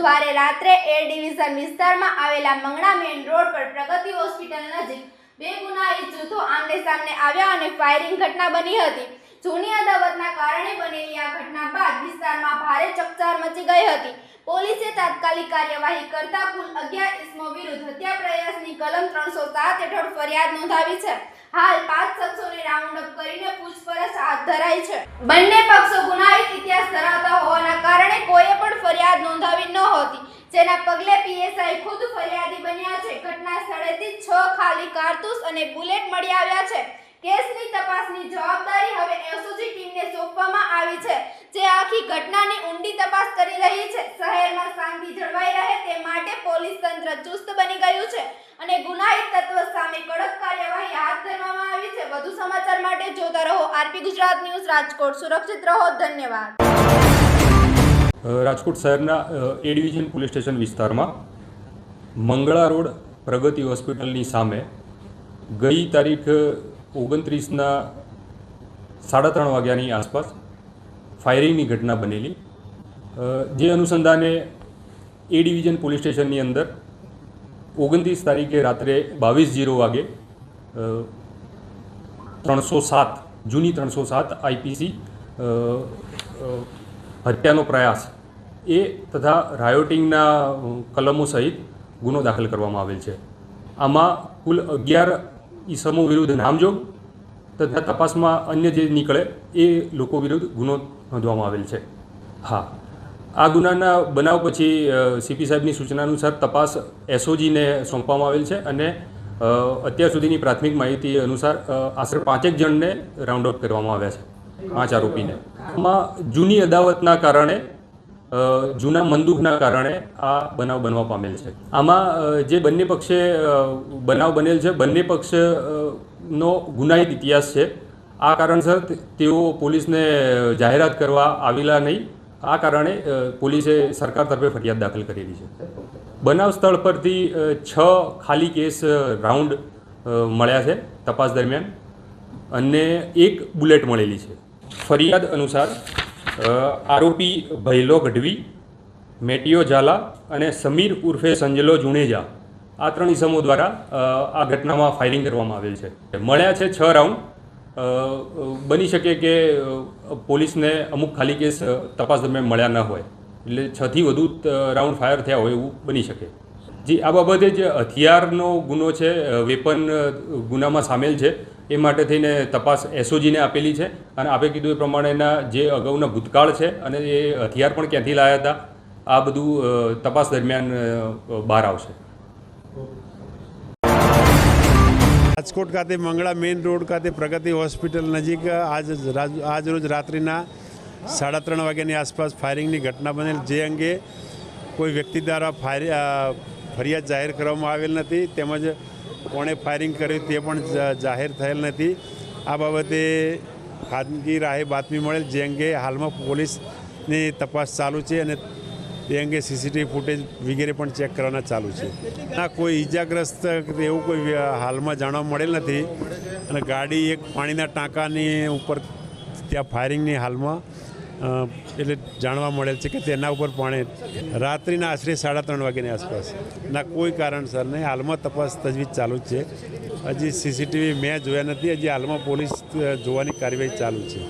બુધવારે રાત્રે એ ડિવિઝન વિસ્તારમાં આવેલા મંગળા મેઇન રોડ પર પ્રગતિ હોસ્પિટલ નજીક બે ગુનાહિત જૂથો આમને સામને આવ્યા અને ફાયરિંગ ઘટના બની હતી। જૂની અદાવતના કારણે બનેલી આ ઘટના બાદ વિસ્તારમાં ભારે ચકચાર મચી ગઈ હતી। પોલીસે તાત્કાલિક કાર્યવાહી કરતા કુલ 11 ઇસમો વિરુદ્ધ હત્યા પ્રયાસની કલમ 307 હેઠળ ફરિયાદ નોંધાવી છે। હાલ 5 શખ્સોને રાઉન્ડ અપ કરીને પૂછપરછ હાથ ધરાઈ છે। બંને પક્ષો ગુનાહિત ઇતિહાસ ધરાવતા હોવાના કારણે કોઈએ પણ ફરિયાદ નોંધાવી નહોતી, જેના પગલે પીએસઆઈ ખુદ ફરિયાદી બન્યા છે। ઘટના સ્થળેથી 6 ખાલી કારતૂસ અને બુલેટ મળી આવ્યા છે। કેસની તપાસની જવાબદારી હવે એસઓજી ટીમને સોંપવામાં આવી છે, જે આખી ઘટનાની ઊંડી તપાસ કરી રહી છે। શહેરમાં શાંતિ જળવાઈ રહે તે માટે પોલીસ તંત્ર ચુસ્ત બની ગયું છે અને ગુનાહિત તત્વ સામે કડક કાર્યવાહી હાથ ધરવામાં આવી છે। વધુ સમાચાર માટે જોતા રહો આરપી ગુજરાત ન્યૂઝ રાજકોટ। સુરક્ષિત રહો, ધન્યવાદ। રાજકોટ શહેરના એ ડિવિઝન પોલીસ સ્ટેશન વિસ્તારમાં મંગળા રોડ પ્રગતિ હોસ્પિટલની સામે ગઈ તારીખ 29ના 3:30 વાગ્યાની આસપાસ ફાયરિંગની ઘટના બનેલી, જે અનુસંધાને એ ડિવિઝન પોલીસ સ્ટેશનની અંદર 29 તારીખે રાત્રે 22:00 વાગે 307 જૂની 307 આઈપીસી હત્યાનો પ્રયાસ એ તથા રાયોટિંગના કલમો સહિત ગુનો દાખલ કરવામાં આવેલ છે। આમાં કુલ 11 ઈસમો વિરુદ્ધ નામજોગ તથા તપાસમાં અન્ય જે નીકળે એ લોકો વિરુદ્ધ ગુનો નોંધવામાં આવેલ છે। હા, આ ગુનાના બનાવ પછી સીપી સાહેબની સૂચના અનુસાર તપાસ એસઓજીને સોંપવામાં આવેલ છે અને અત્યાર સુધીની પ્રાથમિક માહિતી અનુસાર આશરે 5 જણને રાઉન્ડ અપ કરવામાં આવ્યા છે, 5 આરોપીને। આમાં જૂની અદાવતના કારણે જૂના મંદુકના કારણે આ બનાવ બનવા પામેલ છે। આમાં જે બંને પક્ષે બનાવ બનેલ છે, બંને પક્ષનો ગુનાહિત ઇતિહાસ છે। આ કારણસર તેઓ પોલીસને જાહેરાત કરવા આવેલા નહીં। આ કારણે પોલીસે સરકાર તરફે ફરિયાદ દાખલ કરેલી છે। બનાવ સ્થળ પરથી 6 ખાલી કેસ રાઉન્ડ મળ્યા છે તપાસ દરમિયાન અને 1 બુલેટ મળેલી છે। ફરિયાદ અનુસાર આરોપી ભૈલો ગઢવી, મેટિયો ઝાલા અને સમીર ઉર્ફે સંજલો જુણેજા આ 3 ઇસમો દ્વારા આ ઘટનામાં ફાયરિંગ કરવામાં આવેલ છે। મળ્યા છે 6 રાઉન્ડ। બની શકે કે પોલીસને અમુક ખાલી કેસ તપાસ દરમિયાન મળ્યા ન હોય, એટલે 6 થી વધુ રાઉન્ડ ફાયર થયા હોય એવું બની શકે। જી, આ બાબતે જે હથિયારનો ગુનો છે, વેપન ગુનામાં સામેલ છે, એ માટે થઈને તપાસ એસઓજીને આપેલી છે અને આપે કીધું એ પ્રમાણેના જે અગાઉના ભૂતકાળ છે અને એ હથિયાર પણ ક્યાંથી લાવ્યા હતા આ બધું તપાસ દરમિયાન બહાર આવશે। રાજકોટ ખાતે મંગળા મેઇન રોડ ખાતે પ્રગતિ હોસ્પિટલ નજીક આજરોજ રાત્રિના 3:30 વાગ્યાની આસપાસ ફાયરિંગની ઘટના બનેલ, જે અંગે કોઈ વ્યક્તિ દ્વારા ફરિયાદ જાહેર કરવામાં આવેલ નથી, તેમજ કોણે ફાયરિંગ કર્યું તે પણ જાહેર થયેલ નથી। આ બાબતે ખાનગી રાહે બાતમી મળેલ, જે અંગે હાલમાં પોલીસની તપાસ ચાલુ છે અને તે અંગે સીસીટીવી ફૂટેજ વગેરે પણ ચેક કરવાના ચાલુ છે। ના, કોઈ ઈજાગ્રસ્ત એવું કોઈ હાલમાં જાણવા મળેલ નથી અને ગાડી એક પાણીના ટાંકાની ઉપર ત્યાં ફાયરિંગની હાલમાં એટલે જાણવા મળેલ છે કે તેના ઉપર પાણી રાત્રિના આશરે 3:30 વાગ્યાની આસપાસ ના કોઈ કારણસર નહીં। હાલમાં તપાસ તજવીજ ચાલુ જ છે। હજી સીસીટીવી મેં જોયા નથી, હજી હાલમાં પોલીસ જોવાની કાર્યવાહી ચાલુ છે।